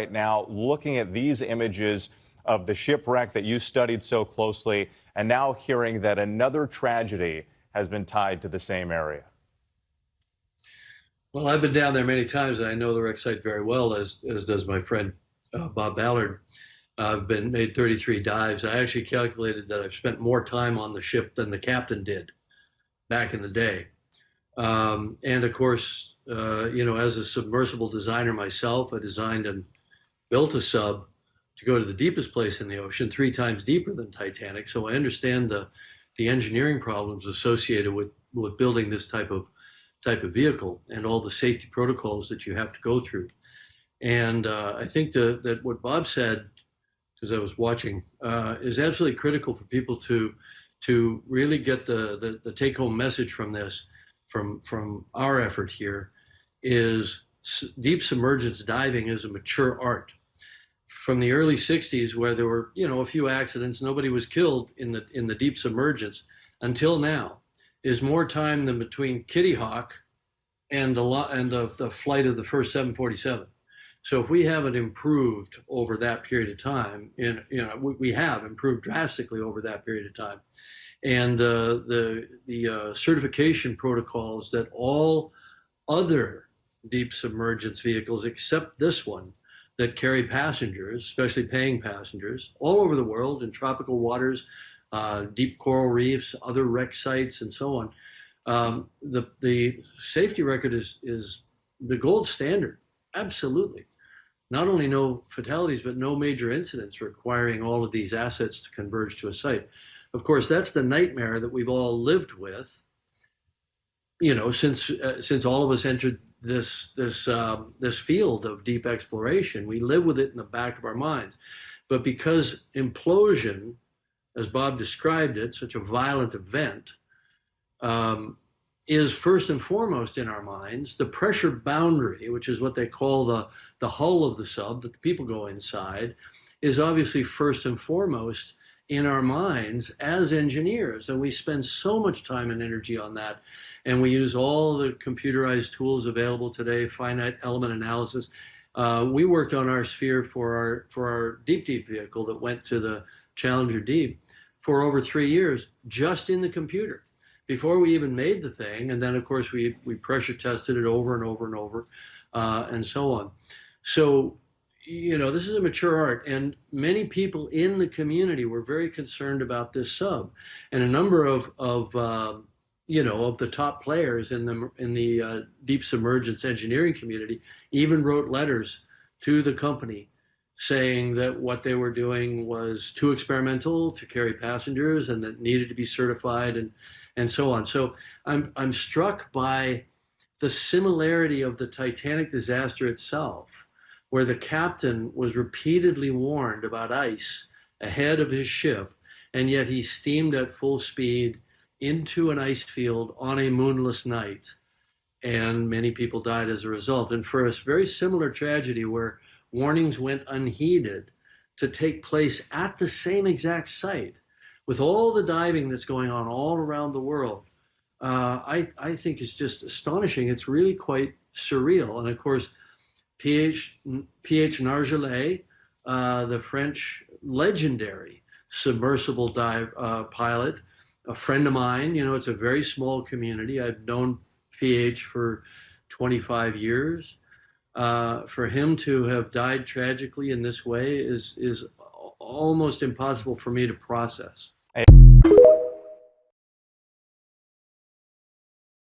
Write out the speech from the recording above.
right now, looking at these images of the shipwreck that you studied so closely, and now hearing that another tragedy has been tied to the same area? Well, I've been down there many times. I know the wreck site very well, as does my friend Bob Ballard. I've been made 33 dives. I actually calculated that I've spent more time on the ship than the captain did back in the day. And of course, as a submersible designer myself, I designed and built a sub to go to the deepest place in the ocean, 3 times deeper than Titanic. So I understand the engineering problems associated with building this type of vehicle and all the safety protocols that you have to go through. And I think that what Bob said, because I was watching, is absolutely critical for people to really get the take home message from this, from our effort here, is deep submergence diving is a mature art. From the early 60s, where there were a few accidents, nobody was killed in the deep submergence, until now, is more time than between Kitty Hawk and the flight of the first 747. So if we haven't improved over that period of time, we have improved drastically over that period of time, and the certification protocols that all other deep submergence vehicles, except this one, that carry passengers, especially paying passengers, all over the world in tropical waters, deep coral reefs, other wreck sites, and so on. The safety record is the gold standard. Absolutely. Not only no fatalities, but no major incidents requiring all of these assets to converge to a site. Of course, that's the nightmare that we've all lived with, since all of us entered this field of deep exploration. We live with it in the back of our minds. But because implosion, as Bob described it, such a violent event, is first and foremost in our minds, the pressure boundary, which is what they call the hull of the sub, that the people go inside, is obviously first and foremost in our minds as engineers. And we spend so much time and energy on that. And we use all the computerized tools available today, finite element analysis. We worked on our sphere for our deep vehicle that went to the Challenger Deep for over 3 years, just in the computer, before we even made the thing. And then, of course, we pressure tested it over and over and over, and so on. So, this is a mature art, and many people in the community were very concerned about this sub, and a number of the top players in the deep submergence engineering community even wrote letters to the company saying that what they were doing was too experimental to carry passengers and that needed to be certified, and so on. So I'm struck by the similarity of the Titanic disaster itself, where the captain was repeatedly warned about ice ahead of his ship, and yet he steamed at full speed into an ice field on a moonless night, and many people died as a result. And for a very similar tragedy where warnings went unheeded to take place at the same exact site, with all the diving that's going on all around the world, I think it's just astonishing. It's really quite surreal. And of course, P.H. Nargeolet, the French legendary submersible dive pilot, a friend of mine. It's a very small community. I've known PH for 25 years. For him to have died tragically in this way is almost impossible for me to process.